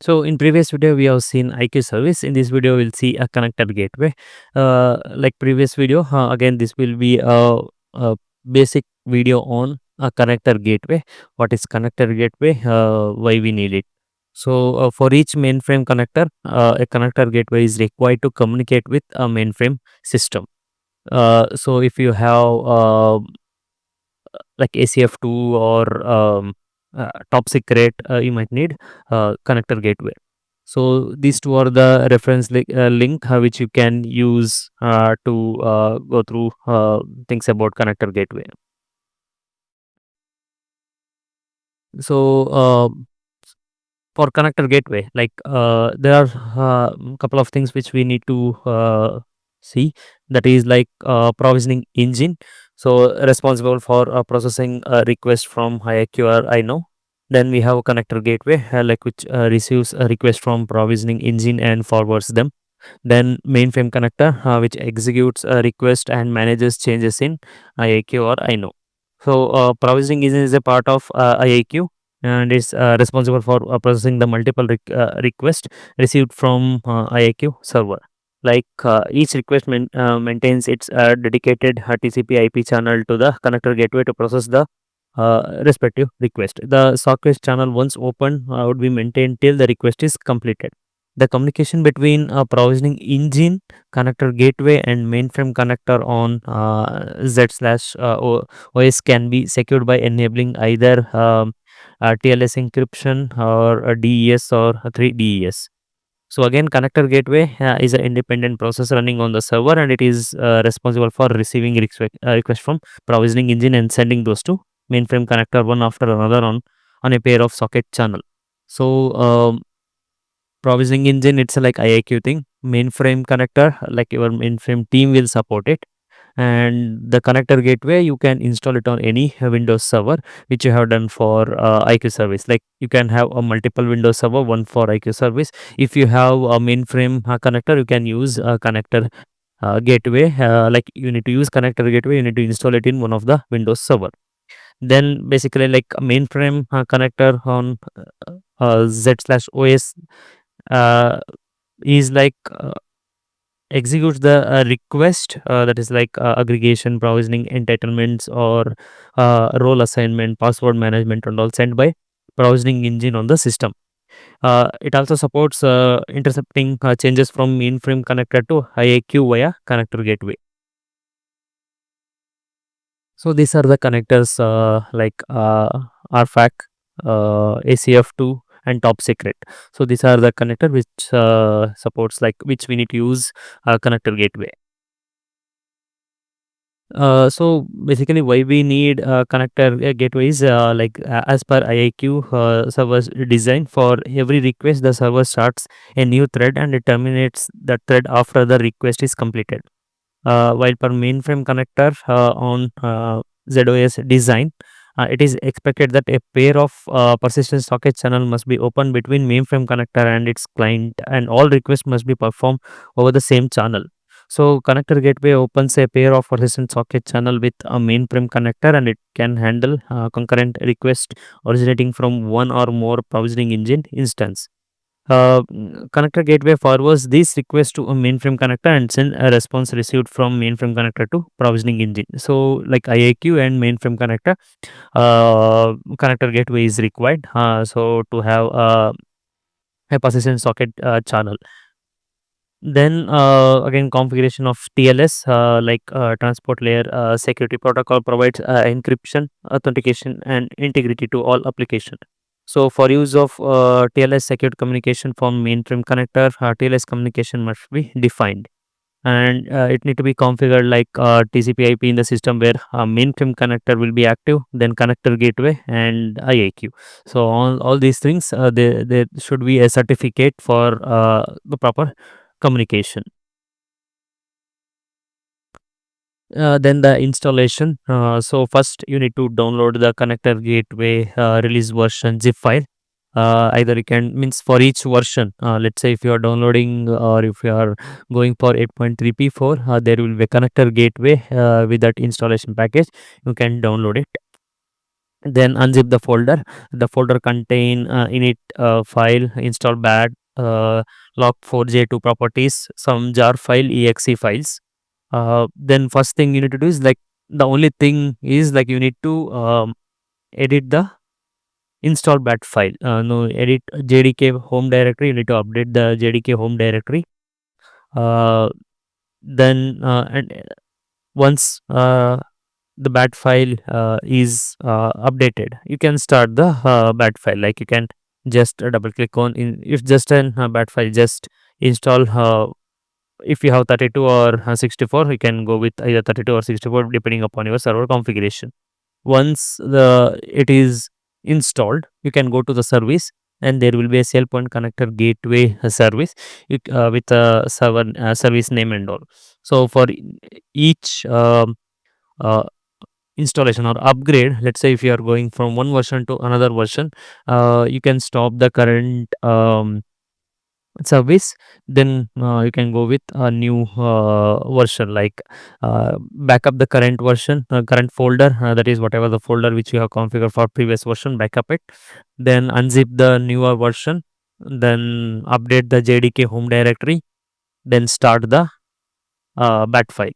So in previous video we have seen IQ service. In this video we'll see a connector gateway. Like previous video, again this will be a basic video on a connector gateway. What is connector gateway? Why we need it? So for each mainframe connector, a connector gateway is required to communicate with a mainframe system. So if you have like ACF2 or top secret, you might need connector gateway. So these two are the reference link which you can use to go through things about connector gateway. So for connector gateway, like there are couple of things which we need to see. That is like provisioning engine, so responsible for processing a request from IAQ or I know. Then we have a connector gateway, like which receives a request from provisioning engine and forwards them. Then mainframe connector, which executes a request and manages changes in IAQ or I know. So provisioning engine is a part of IAQ and is responsible for processing the multiple requests received from IAQ server. Like each request maintains its dedicated TCP IP channel to the connector gateway to process the respective request. The socket channel once open would be maintained till the request is completed. The communication between a provisioning engine, connector gateway, and mainframe connector on OS can be secured by enabling either TLS encryption or a DES or a 3DES. So again, connector gateway is an independent process running on the server, and it is responsible for receiving request from provisioning engine and sending those to mainframe connector one after another on a pair of socket channel. So provisioning engine, it's a like IAQ thing. Mainframe connector, like your mainframe team will support it, and the connector gateway you can install it on any Windows server which you have done for IQ service. Like you can have a multiple Windows server, one for IQ service. If you have a mainframe connector, you can use a connector gateway. Like you need to use connector gateway, you need to install it in one of the Windows server. Then basically like a mainframe connector on Z/OS uh, is like executes the request, that is like aggregation, provisioning, entitlements, or role assignment, password management, and all sent by provisioning engine on the system. It also supports intercepting changes from mainframe connector to IAQ via connector gateway. So these are the connectors like RFAC, ACF2, and top secret. So these are the connector which supports, like which we need to use connector gateway. So basically, why we need connector gateways? Like as per IAQ server's design, for every request, the server starts a new thread and it terminates that thread after the request is completed. While per mainframe connector on ZOS design, it is expected that a pair of persistent socket channel must be open between mainframe connector and its client, and all requests must be performed over the same channel. So connector gateway opens a pair of persistent socket channel with a mainframe connector, and it can handle concurrent originating from one or more provisioning engine instance. Connector gateway forwards this request to a mainframe connector and send a response received from mainframe connector to provisioning engine. So like IAQ and mainframe connector, connector gateway is required. So to have a persistent socket channel. Then again, configuration of TLS, like transport layer security protocol, provides encryption, authentication, and integrity to all application. So for use of TLS secured communication from mainframe connector, TLS communication must be defined, and it need to be configured like TCP/IP in the system where mainframe connector will be active, then connector gateway and IAQ. So all these things, there should be a certificate for the proper communication. Then the installation. So first you need to download the connector gateway release version zip file. Either you can, means for each version, let's say if you are downloading or if you are going for 8.3p4, there will be a connector gateway with that installation package. You can download it. Then unzip the folder contain init file, install bad, log4j2 properties, some jar file, exe files. Then first thing you need to do is like, the only thing is like you need to edit the install bat file. No, edit jdk home directory, you need to update the jdk home directory. uh, then and once the bat file is updated, you can start the bat file. Like you can just double click on in, if just an bat file, just install. If you have 32 or 64, you can go with either 32 or 64 depending upon your server configuration. Once the it is installed, you can go to the service, and there will be a SailPoint connector gateway service, with a server service name and all. So for each uh, installation or upgrade, let's say if you are going from one version to another version, you can stop the current service. Then you can go with a new version, like backup the current version, current folder, that is whatever the folder which you have configured for previous version, backup it. Then unzip the newer version, then update the jdk home directory, then start the bat file.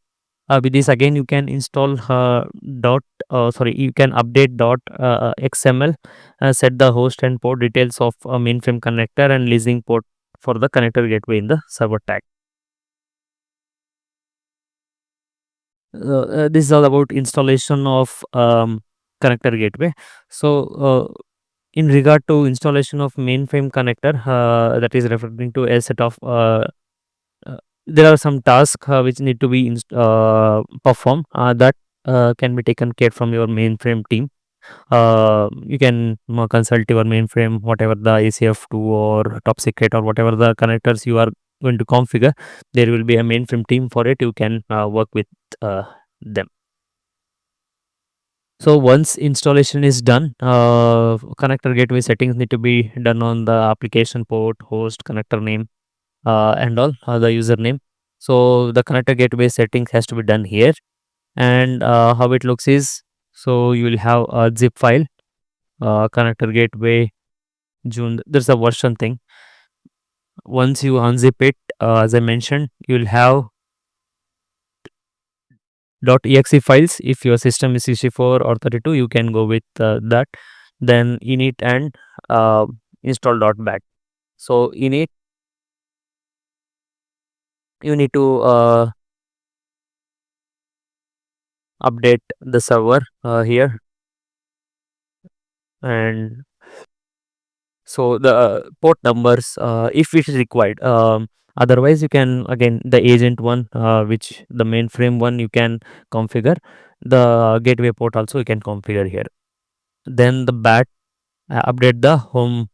With this again, you can install dot sorry, you can update dot xml, set the host and port details of a mainframe connector and leasing port for the connector gateway in the server tag. This is all about installation of connector gateway. So in regard to installation of mainframe connector, that is referring to a set of there are some tasks which need to be performed, that can be taken care from your mainframe team. You can consult your mainframe, whatever the ACF2 or top secret or whatever the connectors you are going to configure. There will be a mainframe team for it. You can work with them. So once installation is done, connector gateway settings need to be done on the application port, host, connector name, and all the username. So the connector gateway settings has to be done here. And how it looks is, so you will have a zip file, connector gateway June. There's a version thing. Once you unzip it, as I mentioned, you'll have .exe files. If your system is 64 or 32, you can go with that. Then init and uh, install .bat. So init, you need to update the server here, and so the port numbers, if it is required. Otherwise, you can again the agent one, which the mainframe one you can configure. The gateway port also you can configure here. Then the bat, update the home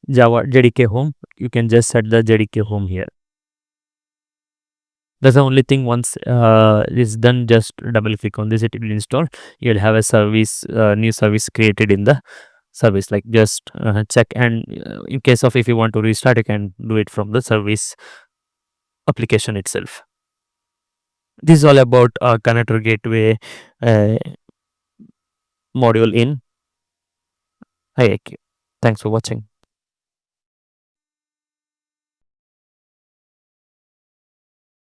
Java JDK home. You can just set the JDK home here. That's the only thing. Once is done, just double click on this, it will install. You'll have a service, new service created in the service. Like just check, and in case of if you want to restart, you can do it from the service application itself. This is all about connector gateway uh, module in IAQ. Thanks for watching.